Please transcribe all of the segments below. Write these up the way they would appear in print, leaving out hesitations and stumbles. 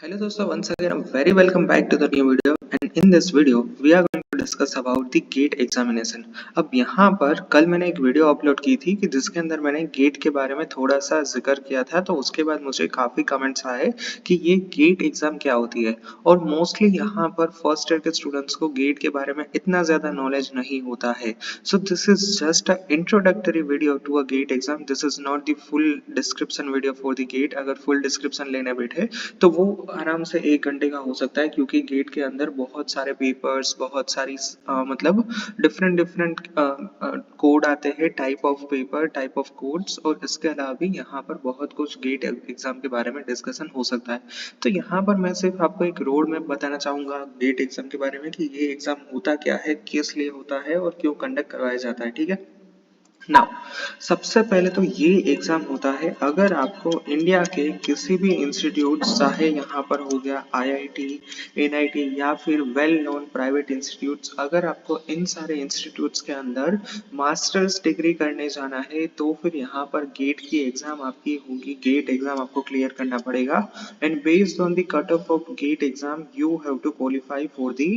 Hello दोस्तों, once again a very welcome back to the new video and in this video we are going to discuss about the GATE examination। अब यहाँ पर कल मैंने एक video upload की थी कि जिसके अंदर मैंने गेट के बारे में थोड़ा सा जिक्र किया था, तो उसके बाद मुझे काफ़ी कमेंट्स आए कि ये गेट एग्ज़ाम क्या होती है। और मोस्टली यहाँ पर फर्स्ट ईयर के स्टूडेंट्स को गेट के बारे में इतना ज़्यादा नॉलेज नहीं होता है। So this is just a introductory video to a GATE exam. This is not the full description video for the GATE. अगर फुल डिस्क्रिप्शन लेने बैठे तो वो आराम से 1 घंटे का हो सकता है, क्योंकि गेट के अंदर बहुत सारे पेपर्स, बहुत सारी मतलब डिफरेंट डिफरेंट कोड आते हैं, type of paper, type of codes, और इसके अलावा भी यहाँ पर बहुत कुछ गेट एग्जाम के बारे में डिस्कशन हो सकता है। तो यहाँ पर मैं सिर्फ आपको एक रोड मैप बताना चाहूँगा गेट एग्जाम के बारे में कि ये एग्जाम होता क्या है, किस लिए होता है और क्यों कंडक्ट करवाया जाता है। ठीक है। नाउ सबसे पहले तो ये एग्जाम होता है अगर आपको इंडिया के किसी भी इंस्टीट्यूट, चाहे यहाँ पर हो गया आईआईटी, एनआईटी या फिर वेल नोन प्राइवेट इंस्टीट्यूट्स, अगर आपको इन सारे इंस्टीट्यूट्स के अंदर मास्टर्स डिग्री करने जाना है तो फिर यहाँ पर गेट की एग्जाम आपकी होगी। गेट एग्जाम आपको क्लियर करना पड़ेगा and based on the cut off GATE exam you have to qualify for the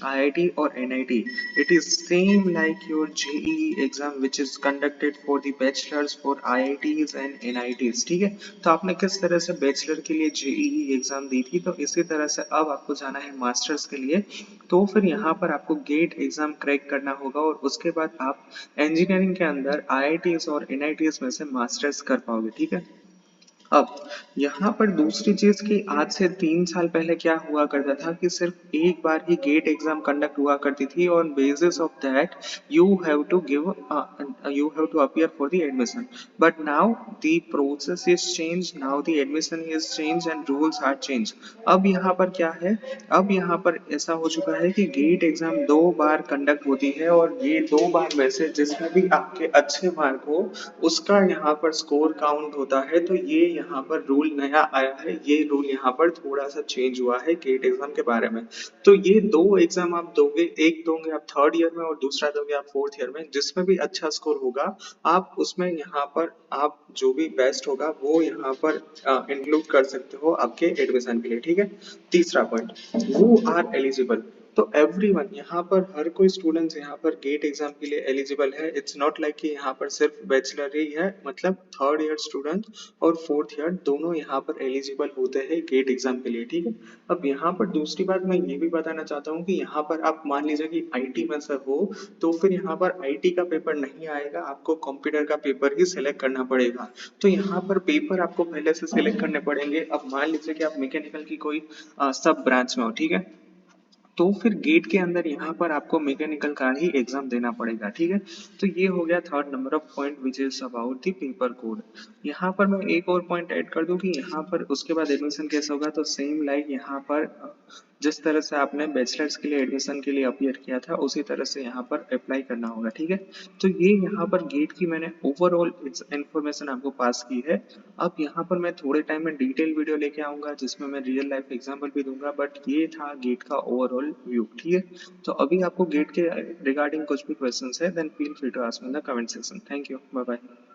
IIT और NIT. It is same like your JEE exam which is conducted for the bachelors for IITs and NITs। ठीक है। तो आपने किस तरह से bachelor के लिए JEE एग्जाम दी थी, तो इसी तरह से अब आपको जाना है मास्टर्स के लिए। तो फिर यहाँ पर आपको गेट एग्जाम क्रैक करना होगा और उसके बाद आप इंजीनियरिंग के अंदर IITs और NITs में से मास्टर्स कर पाओगे। ठीक है। अब यहाँ पर दूसरी चीज कि आज से 3 साल पहले क्या हुआ करता था कि सिर्फ एक बार ही गेट एग्जाम कंडक्ट हुआ करती थी, on basis of that you have to give you have to appear for the admission. But now the process is change, now the admission is change and rules are change. अब यहाँ पर क्या है, अब यहाँ पर ऐसा हो चुका है कि गेट एग्जाम 2 बार कंडक्ट होती है और ये 2 बार में से जिसमें भी आपके अच्छे मार्क हो उसका यहाँ पर स्कोर काउंट होता है। तो ये यहाँ पर रूल नया आया है, ये रूल यहाँ पर थोड़ा सा चेंज हुआ है गेट एग्जाम के बारे में। तो ये 2 एग्जाम आप दोगे, एक दोगे आप थर्ड ईयर में और दूसरा दोगे आप फोर्थ ईयर में, जिसमें भी अच्छा स्कोर होगा आप उसमें यहाँ पर आप जो भी बेस्ट होगा वो यहाँ पर इंक्लूड कर सकते हो आपके एडमिशन के लिए। ठीक है। तीसरा पॉइंट, हु आर एलिजिबल। तो एवरीवन, यहाँ पर हर कोई स्टूडेंट्स यहाँ पर गेट एग्जाम के लिए एलिजिबल है। इट्स नॉट लाइक कि यहाँ पर सिर्फ बैचलर ही है, मतलब थर्ड ईयर स्टूडेंट और फोर्थ ईयर दोनों यहाँ पर एलिजिबल होते हैं गेट एग्जाम के लिए। ठीक है। अब यहाँ पर दूसरी बात मैं ये भी बताना चाहता हूँ कि यहाँ पर आप मान लीजिए कि आईटी में से हो तो फिर यहाँ पर आईटी का पेपर नहीं आएगा, आपको कंप्यूटर का पेपर ही सिलेक्ट करना पड़ेगा। तो यहाँ पर पेपर आपको पहले से सिलेक्ट करने पड़ेंगे। अब मान लीजिए कि आप मैकेनिकल की कोई सब ब्रांच में हो। ठीक है। तो फिर गेट के अंदर यहाँ पर आपको मैकेनिकल का ही एग्जाम देना पड़ेगा। ठीक है। तो ये हो गया third number of point which is about the paper code. यहाँ पर मैं एक और पॉइंट ऐड कर दूं कि यहाँ पर उसके बाद एडमिशन कैसे होगा। तो सेम लाइक यहाँ पर जिस तरह से आपने बैचलर्स के लिए एडमिशन के लिए अपियर किया था उसी तरह से यहाँ पर अप्लाई करना होगा। ठीक है। तो ये यहाँ पर गेट की मैंने ओवरऑल इन्फॉर्मेशन आपको पास की है। अब यहाँ पर मैं थोड़े टाइम में डिटेल वीडियो लेके आऊंगा जिसमें मैं रियल लाइफ एग्जांपल भी दूंगा, बट ये था गेट का ओवरऑल व्यू। ठीक है। तो अभी आपको गेट के रिगार्डिंग कुछ भी क्वेश्चंस है then feel free to ask me in the comment section. Thank you, bye bye.